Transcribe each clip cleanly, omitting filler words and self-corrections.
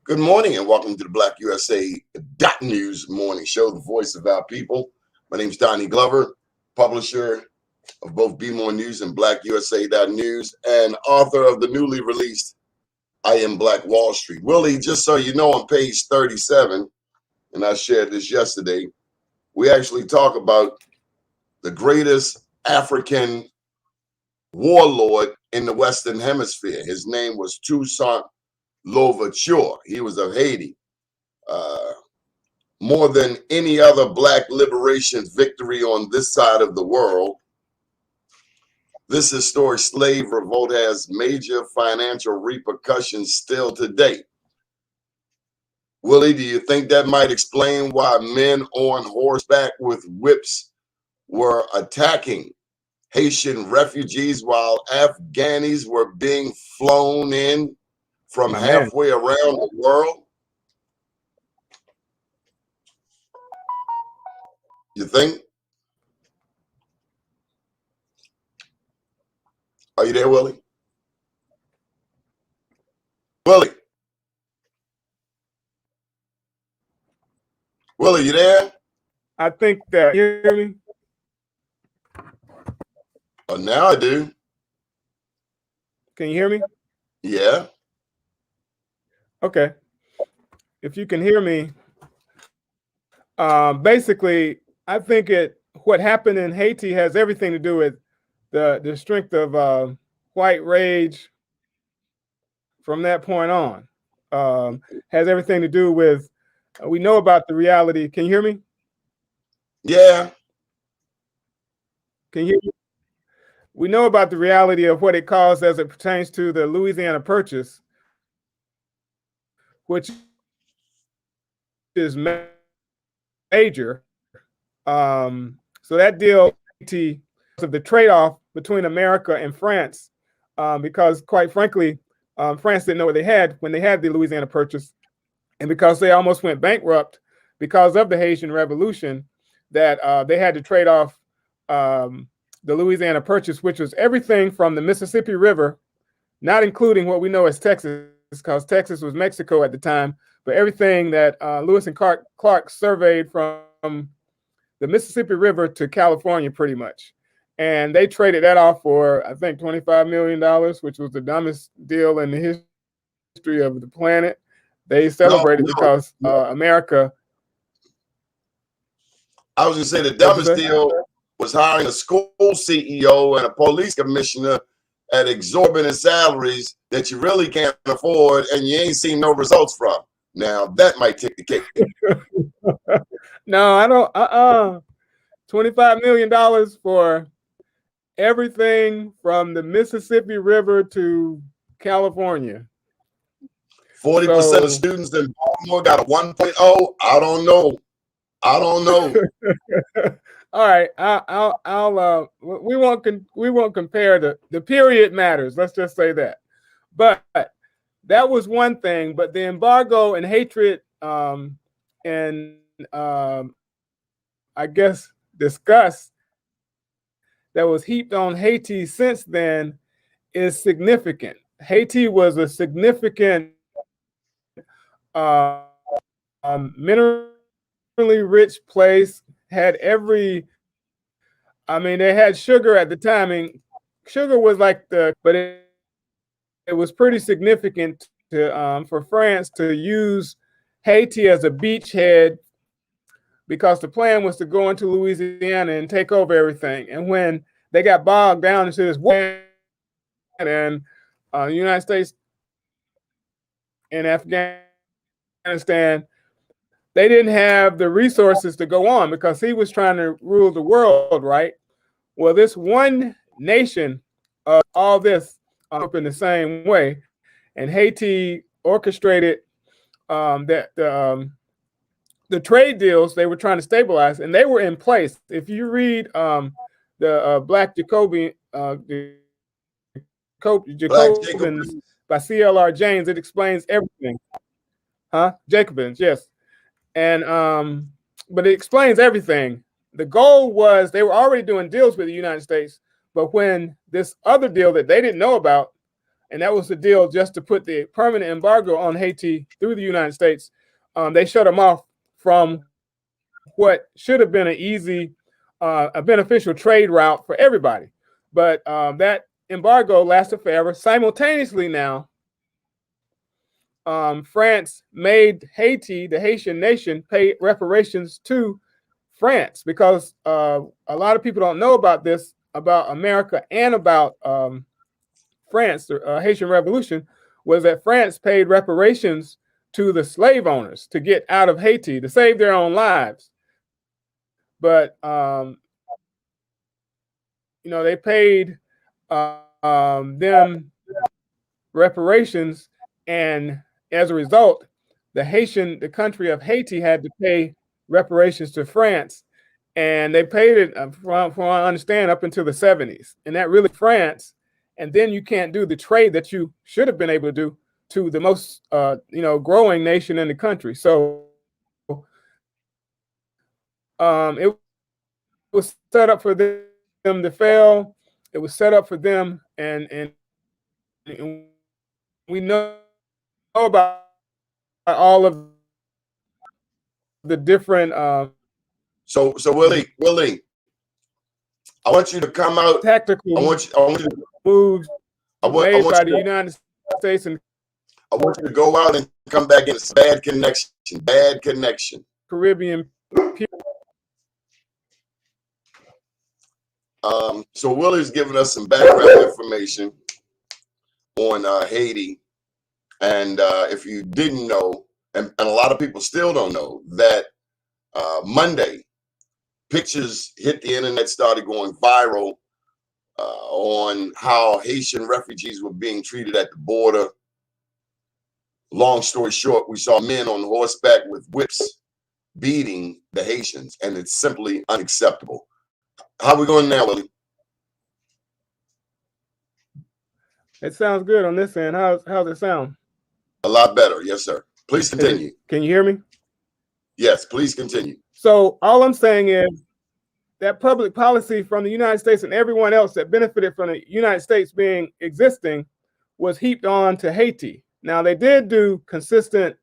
Good morning and welcome to the BlackUSA.News morning show, the voice of our people. My name is Donnie Glover, publisher of both Be More News and BlackUSA.News, and author of the newly released I Am Black Wall Street. Willie, just so you know, on page 37, and I shared this yesterday, we actually talk about the greatest African warlord in the Western Hemisphere. His name was Toussaint Louverture. He was of Haiti. More than any other Black liberation victory on this side of the world, this historic slave revolt has major financial repercussions still today. Willie, do you think that might explain why men on horseback with whips were attacking Haitian refugees while Afghanis were being flown in from halfway around the world? You think? Are you there, Willie? Willie? Willie, you there? I think that you hear me. Oh, now I do. Can you hear me? Yeah. Okay. If you can hear me, basically, I think what happened in Haiti has everything to do with the strength of white rage from that point on. Has everything to do with we know about the reality. Can you hear me? Yeah. Can you hear me? We know about the reality of what it caused as it pertains to the Louisiana Purchase, which is major. So that deal of the trade-off between America and France, because quite frankly, France didn't know what they had when they had the Louisiana Purchase, and because they almost went bankrupt because of the Haitian Revolution, that they had to trade off the Louisiana Purchase, which was everything from the Mississippi River, not including what we know as Texas, because Texas was Mexico at the time, but everything that Lewis and Clark surveyed from the Mississippi River to California, pretty much. And they traded that off for, I think, $25 million, which was the dumbest deal in the history of the planet. They celebrated because America. I was going to say the dumbest deal was hiring a school CEO and a police commissioner at exorbitant salaries that you really can't afford and you ain't seen no results from. Now, that might take the cake. No, I don't. $25 million for everything from the Mississippi River to California. 40% of students in Baltimore got a 1.0. I don't know. All right, we won't compare the period matters. Let's just say that. But that was one thing. But the embargo and hatred and I guess disgust that was heaped on Haiti since then is significant. Haiti was a significant minerally rich place, had they had sugar at the time. I mean, sugar was like but it was pretty significant for France to use Haiti as a beachhead, because the plan was to go into Louisiana and take over everything. And when they got bogged down into this war, and the United States and Afghanistan, they didn't have the resources to go on because he was trying to rule the world, right? Well, this one nation of all this up in the same way, and Haiti orchestrated the trade deals they were trying to stabilize, and they were in place. If you read the Black Jacobins by C.L.R. James, it explains everything. Jacobins, yes. And but it explains everything. The goal was they were already doing deals with the United States, but when this other deal that they didn't know about and that was the deal just to put the permanent embargo on Haiti through the United States. They shut them off from what should have been an easy, a beneficial trade route for everybody. But that embargo lasted forever. Simultaneously now, France made Haiti, the Haitian nation, pay reparations to France because a lot of people don't know about this, about America and about France. The Haitian Revolution was that France paid reparations to the slave owners to get out of Haiti to save their own lives. But they paid them reparations, and as a result, the country of Haiti had to pay reparations to France, and they paid it from what I understand up until the 70s, and that really France. And then you can't do the trade that you should have been able to do to the most growing nation in the country. So it was set up for them to fail. It was set up for them, and we know about all of the different So Willie, I want you to come out. tactical moves made by the United States, and I want you to go out and come back in. It's bad connection. Caribbean people. So Willie's giving us some background information on Haiti, and if you didn't know, and a lot of people still don't know, that Monday, pictures hit the internet, started going viral on how Haitian refugees were being treated at the border. Long story short, we saw men on horseback with whips beating the Haitians, and it's simply unacceptable. How are we going now, Willie? It sounds good on this end. How's it sound? A lot better. Yes, sir. Please continue. Can you hear me? Yes, please continue. So all I'm saying is that public policy from the United States and everyone else that benefited from the United States existing was heaped on to Haiti. Now, they did do consistent,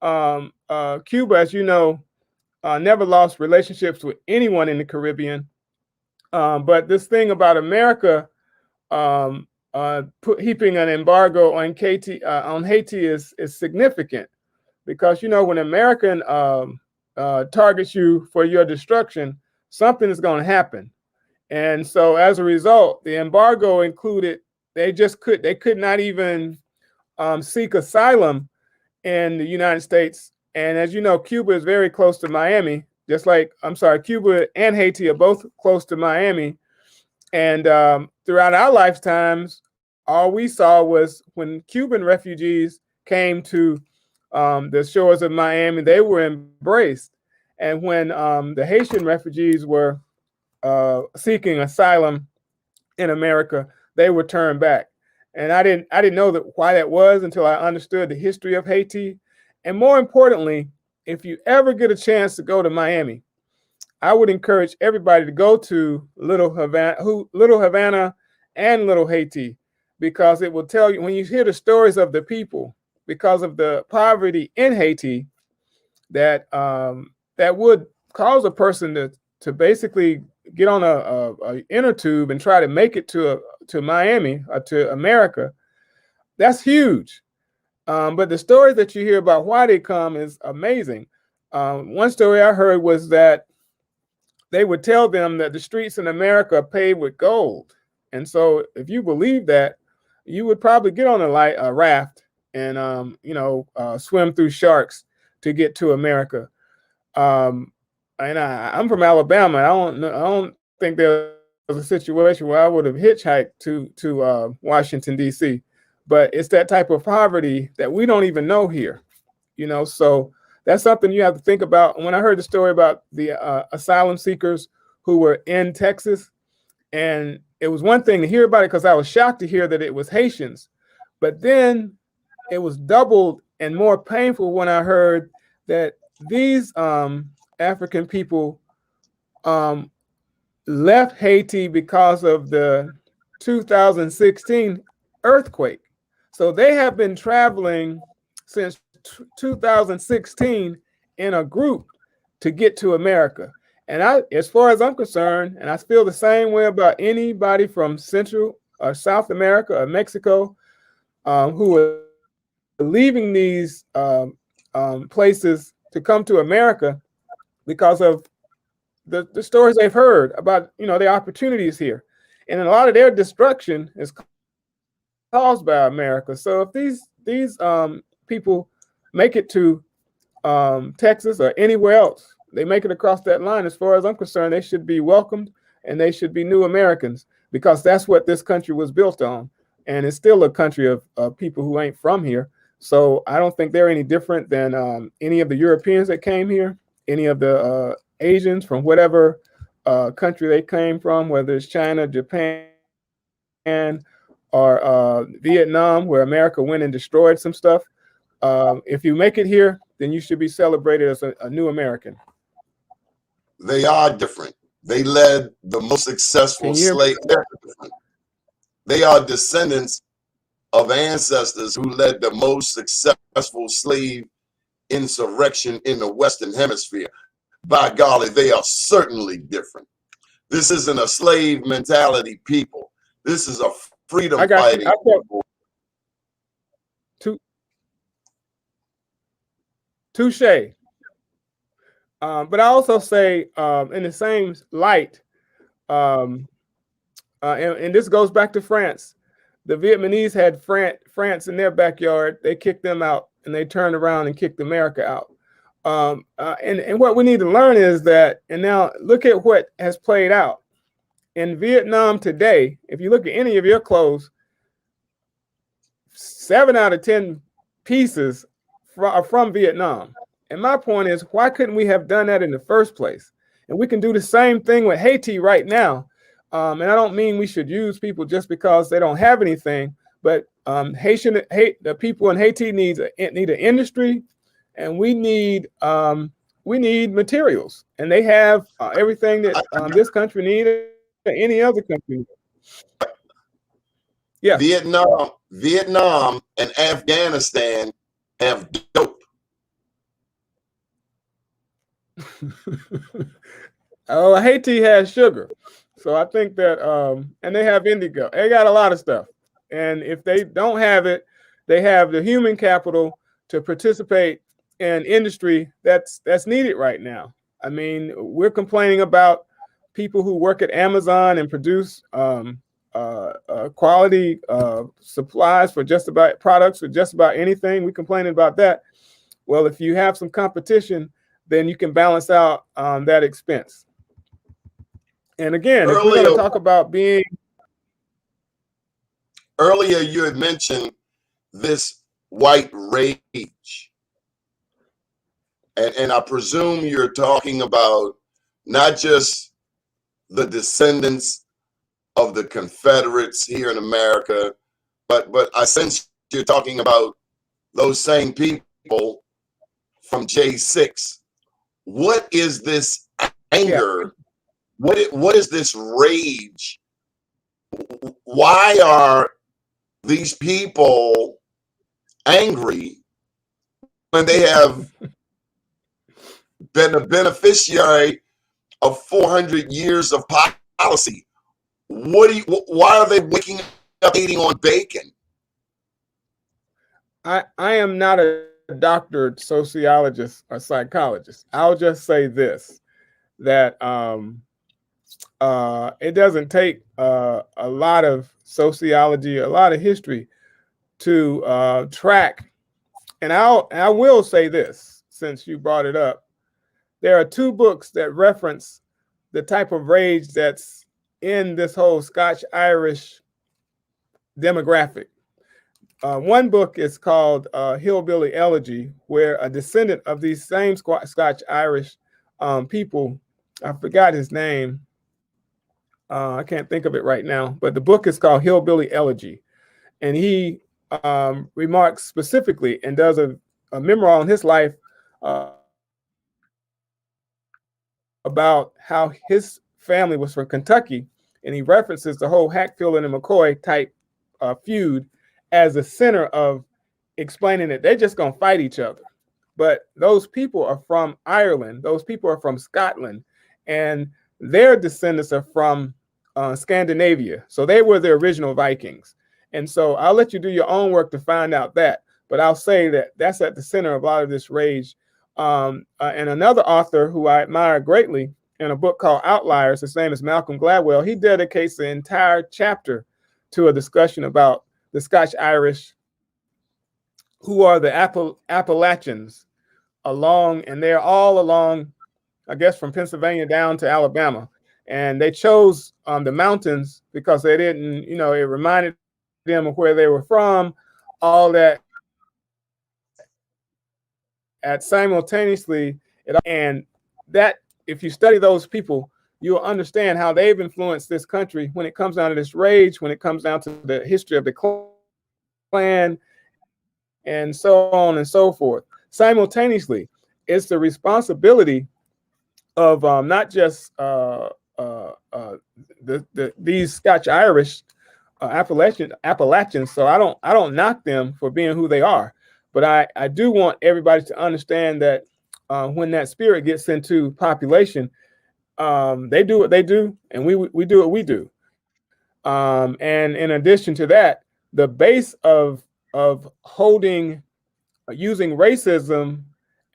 Cuba, as you know, never lost relationships with anyone in the Caribbean. But this thing about America heaping an embargo on Haiti is significant, because when American targets you for your destruction, something is going to happen. And so as a result, the embargo included, they could not even seek asylum in the United States. And as you know, Cuba is very close to Miami, Cuba and Haiti are both close to Miami. And throughout our lifetimes, all we saw was when Cuban refugees came to the shores of Miami, they were embraced. And when the Haitian refugees were seeking asylum in America, they were turned back. And I didn't know why that was until I understood the history of Haiti. And more importantly, if you ever get a chance to go to Miami, I would encourage everybody to go to Little Havana and Little Haiti, because it will tell you, when you hear the stories of the people, because of the poverty in Haiti, that that would cause a person to basically get on a inner tube and try to make it to Miami or to America. That's huge. But the stories that you hear about why they come is amazing. One story I heard was that they would tell them that the streets in America are paved with gold. And so if you believe that, you would probably get on a raft and swim through sharks to get to America. And I'm from Alabama. I don't think there was a situation where I would have hitchhiked to Washington, D.C. But it's that type of poverty that we don't even know here. So that's something you have to think about. When I heard the story about the asylum seekers who were in Texas, and it was one thing to hear about it because I was shocked to hear that it was Haitians, but then it was doubled and more painful when I heard that these African people left Haiti because of the 2016 earthquake. So they have been traveling since 2016 in a group to get to America. And as far as I'm concerned, and I feel the same way about anybody from Central or South America or Mexico, who are leaving these places to come to America because of the stories they've heard about, the opportunities here. And a lot of their destruction is caused by America. So if these people make it to Texas or anywhere else, they make it across that line, as far as I'm concerned, they should be welcomed and they should be new Americans, because that's what this country was built on. And it's still a country of people who ain't from here. So I don't think they're any different than any of the Europeans that came here, any of the Asians from whatever country they came from, whether it's China, Japan, or Vietnam, where America went and destroyed some stuff. If you make it here, then you should be celebrated as a new American. They are different. They led the most successful slave. They are descendants of ancestors who led the most successful slave insurrection in the Western Hemisphere. By golly, they are certainly different. This isn't a slave mentality people. This is a freedom fighting people. Touche. But I also say, in the same light, and this goes back to France. The Vietnamese had France in their backyard. They kicked them out, and they turned around and kicked America out. And what we need to learn is that, and now look at what has played out in Vietnam today. If you look at any of your clothes, 7 out of 10 pieces are from Vietnam. And my point is, why couldn't we have done that in the first place? And we can do the same thing with Haiti right now. And I don't mean we should use people just because they don't have anything, but the people in Haiti need an industry, and we need materials, and they have everything that this country needs or any other country. Yeah, Vietnam and Afghanistan have dope. Oh, Haiti has sugar. So I think that, and they have indigo. They got a lot of stuff. And if they don't have it, they have the human capital to participate in industry that's needed right now. I mean, we're complaining about people who work at Amazon and produce quality supplies for just about products for just about anything. We complaining about that. Well, if you have some competition, then you can balance out that expense. And again, if we're going to talk about being... Earlier, you had mentioned this white rage. And I presume you're talking about not just the descendants of the Confederates here in America, but I sense you're talking about those same people from J6. What is this anger? Yeah. What is this rage? Why are these people angry when they have been a beneficiary of 400 years of policy? Why are they waking up eating on bacon? I am not a doctored sociologist or psychologist. I'll just say this, that it doesn't take a lot of sociology, a lot of history to track. And I will say this, since you brought it up. There are 2 books that reference the type of rage that's in this whole Scotch-Irish demographic. One book is called Hillbilly Elegy, where a descendant of these same Scotch-Irish people, I forgot his name, I can't think of it right now, but the book is called Hillbilly Elegy. And he remarks specifically and does a memoir on his life about how his family was from Kentucky, and he references the whole Hatfield and McCoy type feud, as the center of explaining that they're just going to fight each other. But those people are from Ireland. Those people are from Scotland. And their descendants are from Scandinavia. So they were the original Vikings. And so I'll let you do your own work to find out that. But I'll say that that's at the center of a lot of this rage. And another author who I admire greatly in a book called Outliers, his name is Malcolm Gladwell, he dedicates the entire chapter to a discussion about the Scotch-Irish, who are the Appalachians along, and they're all along, I guess, from Pennsylvania down to Alabama. And they chose the mountains because they didn't, it reminded them of where they were from, all that. At simultaneously, and that if you study those people, you'll understand how they've influenced this country when it comes down to this rage, when it comes down to the history of the Klan, and so on and so forth. Simultaneously, it's the responsibility of not just these Scotch-Irish Appalachians. So I don't knock them for being who they are, but I do want everybody to understand that when that spirit gets into population, they do what they do, and we do what we do. And in addition to that, the base of holding, using racism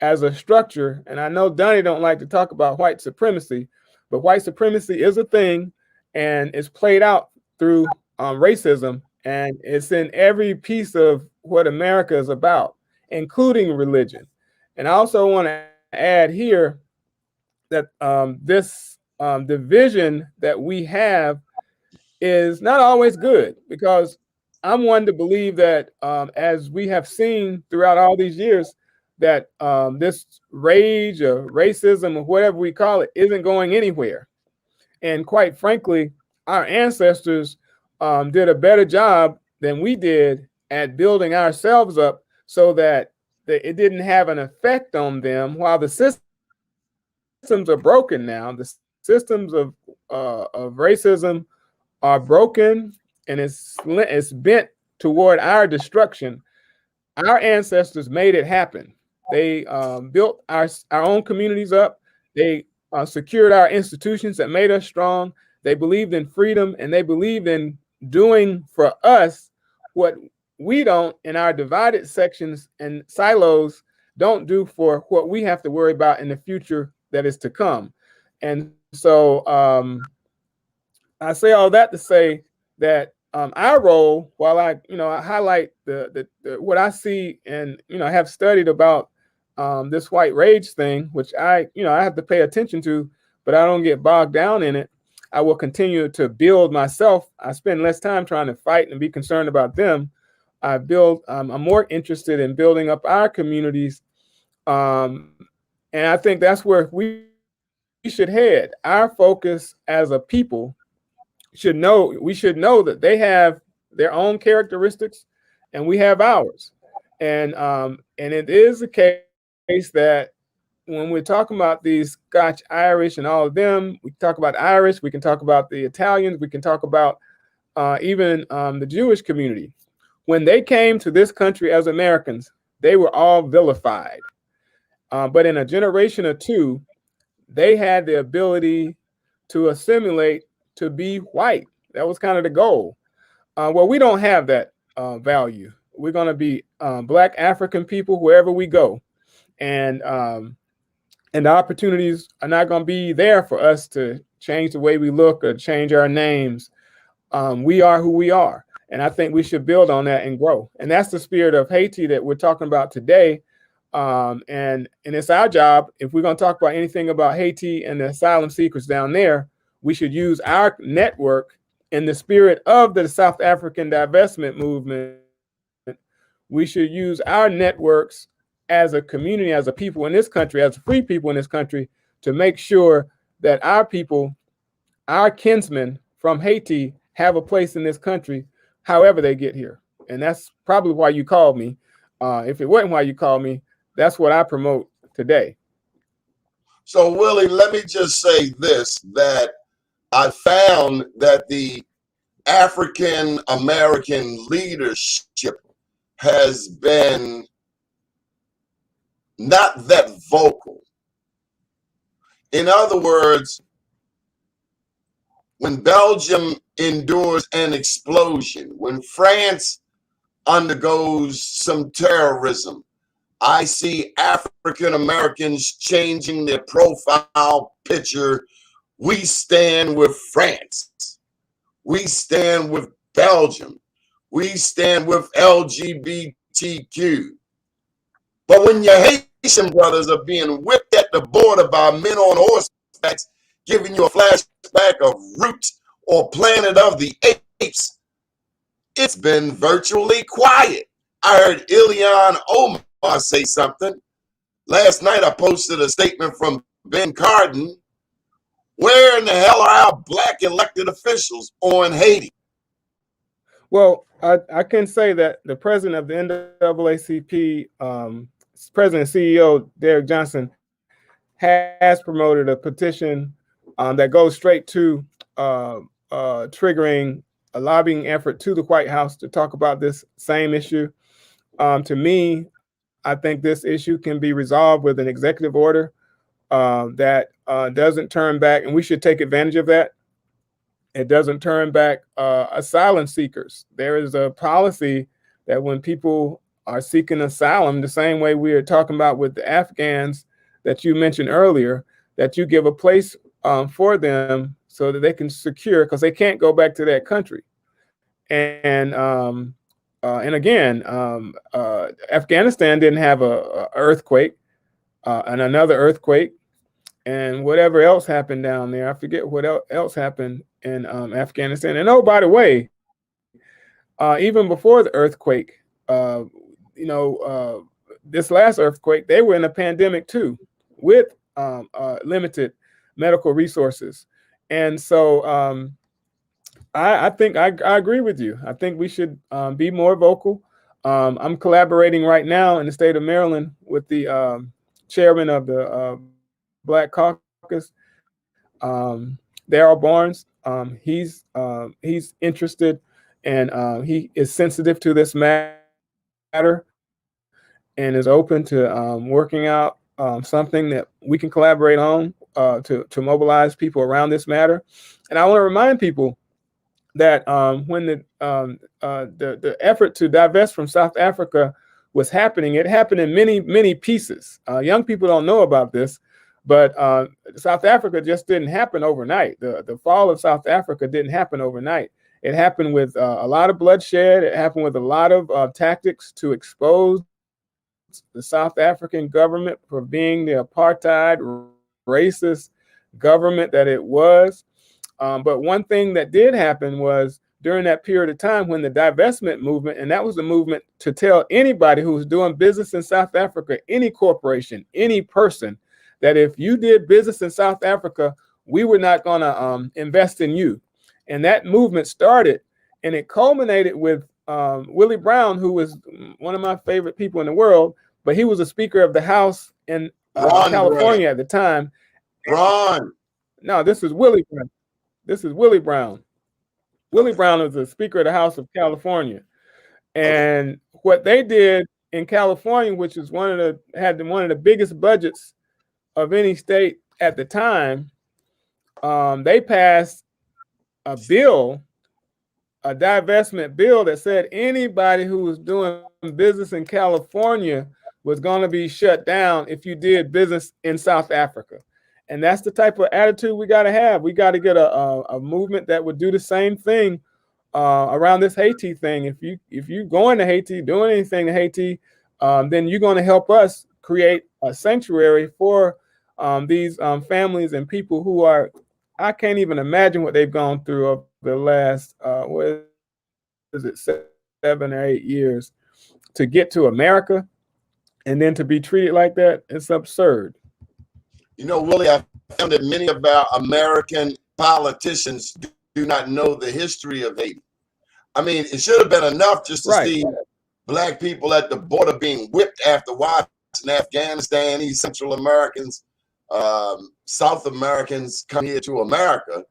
as a structure, and I know Donnie don't like to talk about white supremacy, but white supremacy is a thing, and it's played out through racism, and it's in every piece of what America is about, including religion. And I also want to add here that this division that we have is not always good, because I'm one to believe that as we have seen throughout all these years, that this rage or racism or whatever we call it isn't going anywhere. And quite frankly, our ancestors did a better job than we did at building ourselves up so that it didn't have an effect on them. While the systems are broken now, the systems of racism are broken, and it's bent toward our destruction. Our ancestors made it happen. They built our own communities up. They secured our institutions that made us strong. They believed in freedom, and they believed in doing for us what we don't, in our divided sections and silos, don't do for what we have to worry about in the future that is to come. And so I say all that to say that our role, while I highlight the what I see, and I have studied about this white rage thing, which I have to pay attention to, but I don't get bogged down in it. I will continue to build myself. I spend less time trying to fight and be concerned about them. I'm more interested in building up our communities, and I think that's where we should head. Our focus as a people should know that they have their own characteristics and we have ours. And it is the case that when we're talking about these Scotch Irish and all of them, we talk about Irish, we can talk about the Italians, we can talk about even the Jewish community. When they came to this country as Americans, they were all vilified. But in a generation or two, they had the ability to assimilate, to be white. That was kind of the goal. Well, we don't have that value. We're going to be Black African people wherever we go, and the opportunities are not going to be there for us to change the way we look or change our names. We are who we are, and I think we should build on that and grow. And that's the spirit of Haiti that we're talking about today. And it's our job, if we're going to talk about anything about Haiti and the asylum seekers down there, we should use our network in the spirit of the South African divestment movement. We should use our networks as a community, as a people in this country, as free people in this country, to make sure that our people, our kinsmen from Haiti, have a place in this country, however they get here. And that's probably why you called me. If it wasn't why you called me, that's what I promote today. So, Willie, let me just say this, that I found that the African American leadership has been not that vocal. In other words, when Belgium endures an explosion, when France undergoes some terrorism, I see African Americans changing their profile picture. We stand with France. We stand with Belgium. We stand with LGBTQ. But when your Haitian brothers are being whipped at the border by men on horseback, giving you a flashback of Roots or Planet of the Apes, it's been virtually quiet. I heard Ilion Omar say something. Last night I posted a statement from Ben Cardin. Where in the hell are our black elected officials on Haiti? Well, I can say that the president of the NAACP, president and CEO, Derek Johnson, has promoted a petition that goes straight to triggering a lobbying effort to the White House to talk about this same issue. To me, I think this issue can be resolved with an executive order that doesn't turn back, and we should take advantage of that. It doesn't turn back asylum seekers. There is a policy that when people are seeking asylum, the same way we are talking about with the Afghans that you mentioned earlier, that you give a place for them so that they can secure, because they can't go back to that country. And again, Afghanistan didn't have a earthquake and another earthquake and whatever else happened down there. I forget what else happened in Afghanistan. And oh, by the way, even before the earthquake, this last earthquake, they were in a pandemic too, with limited medical resources. And so I think I agree with you. I think we should be more vocal. I'm collaborating right now in the state of Maryland with the chairman of the Black Caucus, Darrell Barnes. He's interested and he is sensitive to this matter and is open to working out something that we can collaborate on to mobilize people around this matter. And I want to remind people that when the effort to divest from South Africa was happening, it happened in many pieces. Young people don't know about this, but South Africa just didn't happen overnight. The fall of South Africa didn't happen overnight. It happened with a lot of bloodshed. It happened with a lot of tactics to expose the South African government for being the apartheid, racist government that it was. But one thing that did happen was during that period of time when the divestment movement, and that was the movement to tell anybody who was doing business in South Africa, any corporation, any person, that if you did business in South Africa, we were not going to invest in you. And that movement started, and it culminated with Willie Brown, who was one of my favorite people in the world, but he was a Speaker of the House in California at the time. No, this is Willie Brown. This is Willie Brown. Willie Brown was the Speaker of the House of California. And what they did in California, which is had one of the biggest budgets of any state at the time, they passed a bill, a divestment bill that said anybody who was doing business in California was going to be shut down if you did business in South Africa. And that's the type of attitude we got to have. We got to get a movement that would do the same thing around this Haiti thing. If you going to Haiti, doing anything to Haiti, then you're going to help us create a sanctuary for these families and people who are, I can't even imagine what they've gone through over the last, 7 or 8 years to get to America and then to be treated like that. It's absurd. You know, Willie, I found that many of our American politicians do not know the history of Haiti. I mean, it should have been enough just to see black people at the border being whipped after watching Afghanistan, East Central Americans, South Americans come here to America.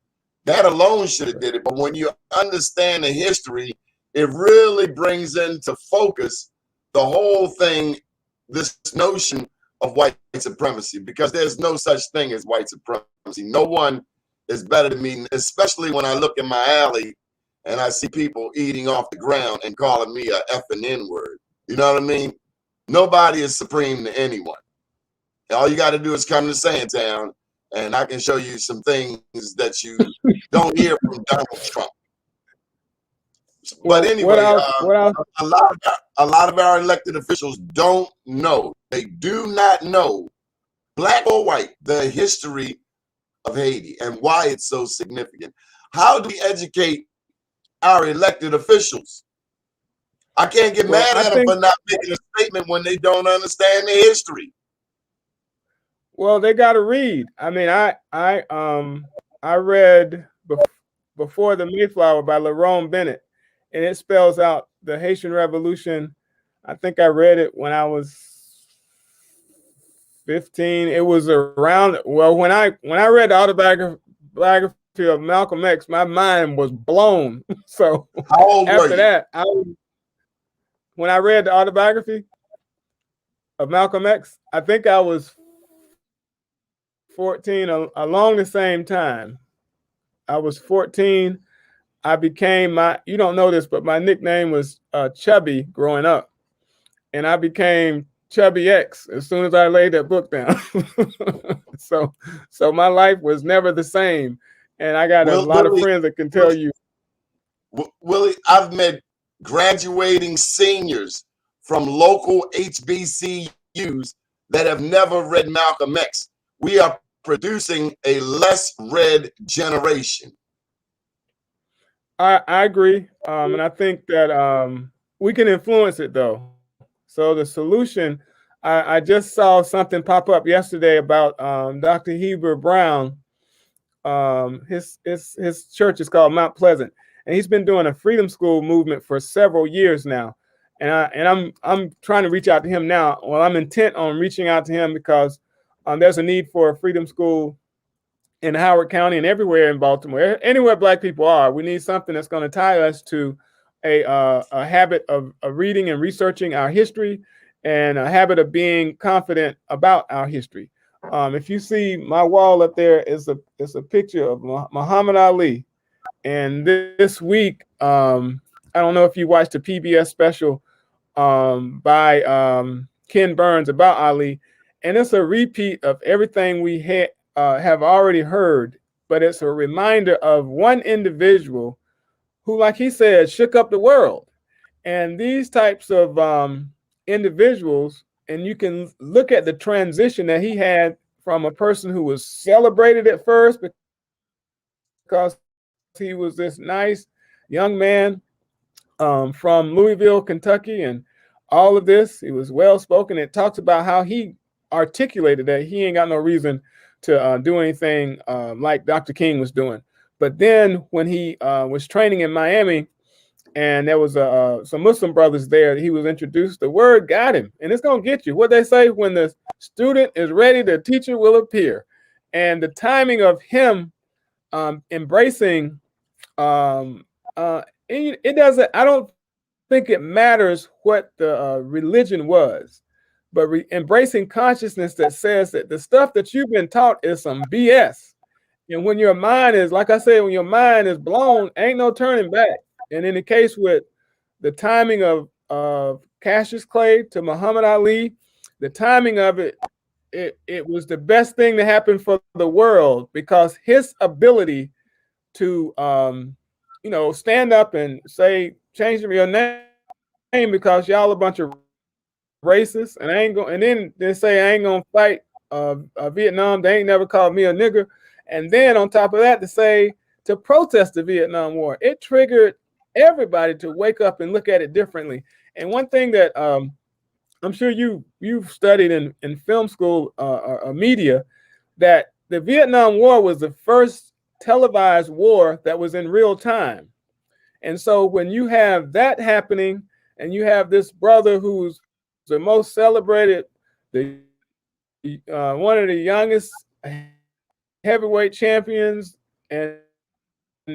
That alone should have did it. But when you understand the history, it really brings into focus the whole thing, this notion of white supremacy, because there's no such thing as white supremacy. No one is better than me, especially when I look in my alley and I see people eating off the ground and calling me a F and N word. You know what I mean? Nobody is supreme to anyone. All you got to do is come to Sandtown, and I can show you some things that you don't hear from Donald Trump. But anyway, a lot of our elected officials don't know. They do not know, black or white, the history of Haiti and why it's so significant. How do we educate our elected officials? I can't get mad at them for not making a statement when they don't understand the history. Well, they got to read. I mean, I read Before the Mayflower by Lerone Bennett, and it spells out the Haitian Revolution. I think I read it when I was 15. It was around, well, when I read the autobiography of Malcolm X, my mind was blown. So how old after that, when I read the autobiography of Malcolm X, I think I was 14, along the same time. I was 14. I became you don't know this, but my nickname was Chubby growing up. And I became Chubby X as soon as I laid that book down. So my life was never the same. And I got a lot of friends that can tell you. Willie, I've met graduating seniors from local HBCUs that have never read Malcolm X. We are producing a less read generation. I agree. And I think that we can influence it, though. So the solution, I just saw something pop up yesterday about Dr. Heber Brown. His church is called Mount Pleasant, and he's been doing a freedom school movement for several years now. And I'm trying to reach out to him now. Well, I'm intent on reaching out to him because there's a need for a freedom school in Howard County and everywhere in Baltimore. Anywhere black people are, we need something that's going to tie us to a habit of reading and researching our history, and a habit of being confident about our history. If you see my wall up there, is a picture of Muhammad Ali. And this week, I don't know if you watched the PBS special by Ken Burns about Ali, and it's a repeat of everything we have already heard, but it's a reminder of one individual who, like he said, shook up the world. And these types of individuals, and you can look at the transition that he had from a person who was celebrated at first because he was this nice young man from Louisville, Kentucky, and all of this. He was well spoken. It talks about how he articulated that he ain't got no reason to do anything like Dr. King was doing. But then when he was training in Miami, and there was some Muslim brothers there, he was introduced, the word got him. And it's going to get you. What they say, when the student is ready, the teacher will appear. And the timing of him embracing, it doesn't, I don't think it matters what the religion was, but embracing consciousness that says that the stuff that you've been taught is some BS. And when your mind is, like I said, when your mind is blown, ain't no turning back. And in the case with the timing of Cassius Clay to Muhammad Ali, the timing of it was the best thing to happen for the world, because his ability to stand up and say, change your name because y'all a bunch of racists, and I ain't going, and then they say I ain't gonna fight Vietnam. They ain't never called me a nigger. And then on top of that, to say to protest the Vietnam War, it triggered everybody to wake up and look at it differently. And one thing that I'm sure you've studied in film school media, that the Vietnam War was the first televised war that was in real time. And so when you have that happening, and you have this brother who's the most celebrated, one of the youngest heavyweight champions, and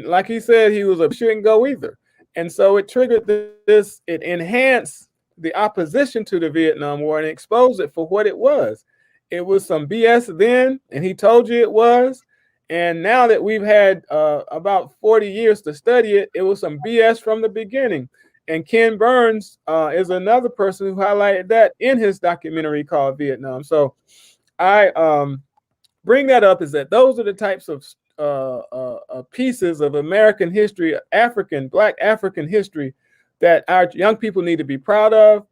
like he said, he was a shouldn't go either. And so it triggered this, it enhanced the opposition to the Vietnam War and exposed it for what it was. It was some BS then, and he told you it was. And now that we've had about 40 years to study it, it was some BS from the beginning. And Ken Burns is another person who highlighted that in his documentary called Vietnam. So I bring that up is that those are the types of pieces of American history, Black African history, that our young people need to be proud of,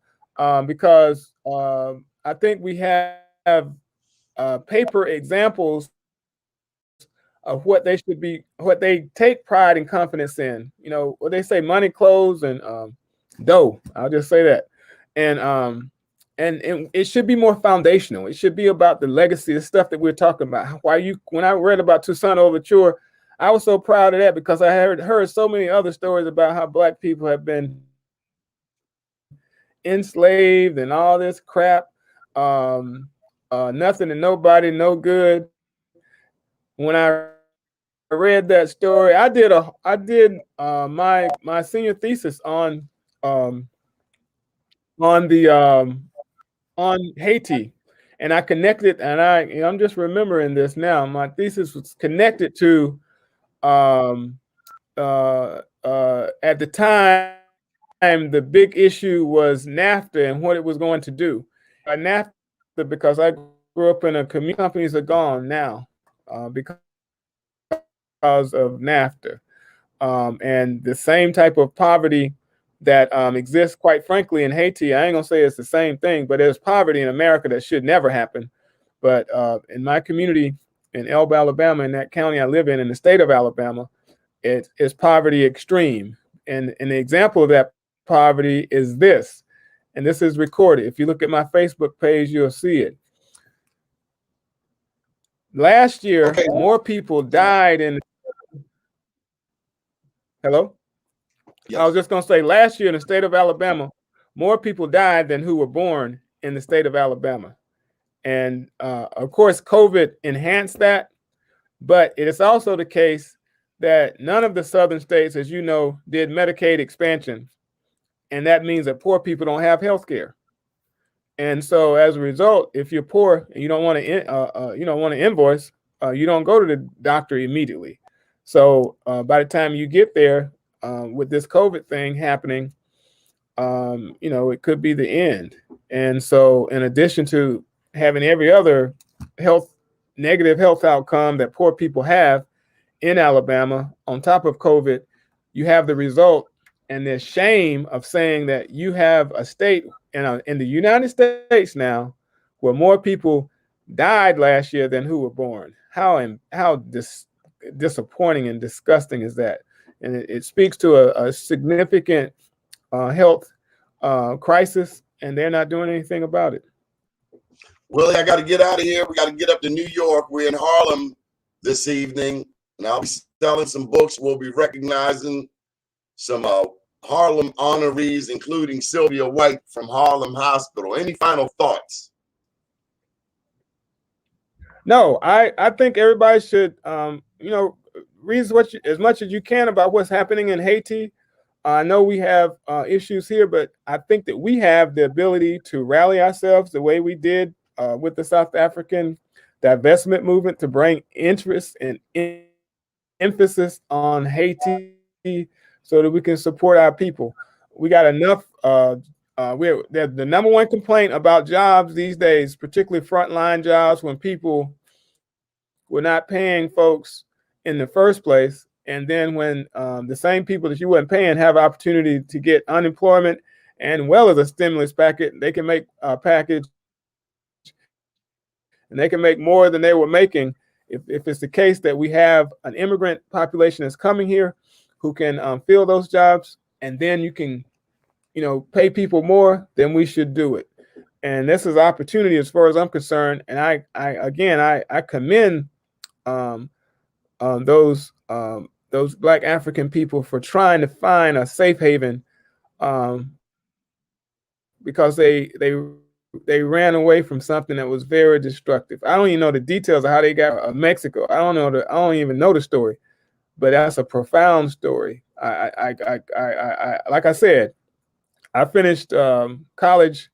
because I think we have paper examples of what they should be, what they take pride and confidence in. You know, what they say, money, clothes, and dough. I'll just say that. And it should be more foundational. It should be about the legacy, the stuff that we're talking about. When I read about Toussaint Louverture, I was so proud of that because I heard so many other stories about how Black people have been enslaved and all this crap. Nothing and nobody, no good. When I read that story, I did my senior thesis on Haiti, and I connected, and I'm just remembering this now. My thesis was connected to at the time the big issue was NAFTA and what it was going to do. NAFTA, because I grew up in a community, companies are gone now because of NAFTA, and the same type of poverty that exists, quite frankly, in Haiti. I ain't gonna say it's the same thing, but there's poverty in America that should never happen. But in my community in Elba, Alabama, in that county I live in the state of Alabama, it is poverty extreme. And the example of that poverty is this, and this is recorded. If you look at my Facebook page, you'll see it. Last year, more people died in. Hello? Yes. I was just going to say, last year in the state of Alabama, more people died than who were born in the state of Alabama. And of course, COVID enhanced that. But it is also the case that none of the southern states, as you know, did Medicaid expansion. And that means that poor people don't have health care. And so as a result, if you're poor and you don't want to invoice, you don't go to the doctor immediately. So by the time you get there, with this COVID thing happening, it could be the end. And so in addition to having every other negative health outcome that poor people have in Alabama, on top of COVID, you have the result and the shame of saying that you have a state in the United States now where more people died last year than who were born. How disappointing and disgusting is that? And it speaks to a significant health crisis, and they're not doing anything about it. Willie, I got to get out of here. We got to get up to New York. We're in Harlem this evening, and I'll be selling some books. We'll be recognizing some Harlem honorees, including Sylvia White from Harlem Hospital. Any final thoughts? No, I think everybody should, read as much as you can about what's happening in Haiti. I know we have issues here, but I think that we have the ability to rally ourselves the way we did with the South African divestment movement to bring interest and emphasis on Haiti so that we can support our people. We got enough. The number one complaint about jobs these days, particularly frontline jobs, when people were not paying folks in the first place. And then when the same people that you weren't paying have opportunity to get unemployment and well as a stimulus package, they can make a package and they can make more than they were making. If it's the case that we have an immigrant population that's coming here who can fill those jobs, and then you can, pay people more, then we should do it. And this is opportunity as far as I'm concerned. And I commend those Black African people for trying to find a safe haven, because they ran away from something that was very destructive. I don't even know the details of how they got Mexico. I don't even know the story, but that's a profound story. Like I said, I finished college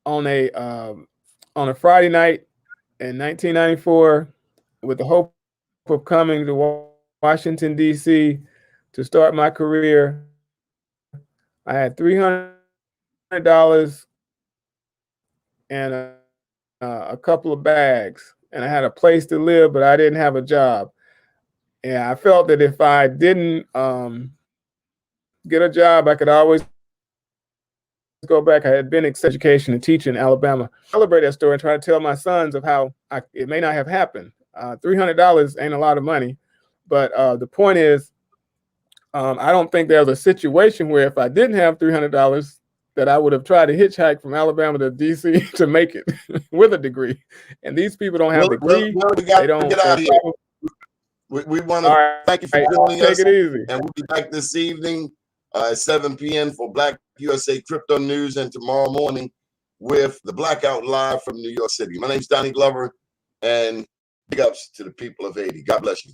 on a Friday night in 1994 with the hope of coming to Washington, D.C. to start my career. I had $300 and a couple of bags, and I had a place to live, but I didn't have a job. And I felt that if I didn't get a job, I could always go back. I had been in education and teaching in Alabama. Celebrate that story and try to tell my sons of how it may not have happened. $300 ain't a lot of money, but the point is, I don't think there's a situation where if I didn't have $300 that I would have tried to hitchhike from Alabama to DC to make it with a degree. And these people don't have a degree. They don't. Get out of here. We want to thank you for joining us. Take it easy. And we'll be back this evening at 7 p.m. for Black USA Crypto News, and tomorrow morning with the Blackout Live from New York City. My name's Donnie Glover, and big ups to the people of Haiti. God bless you.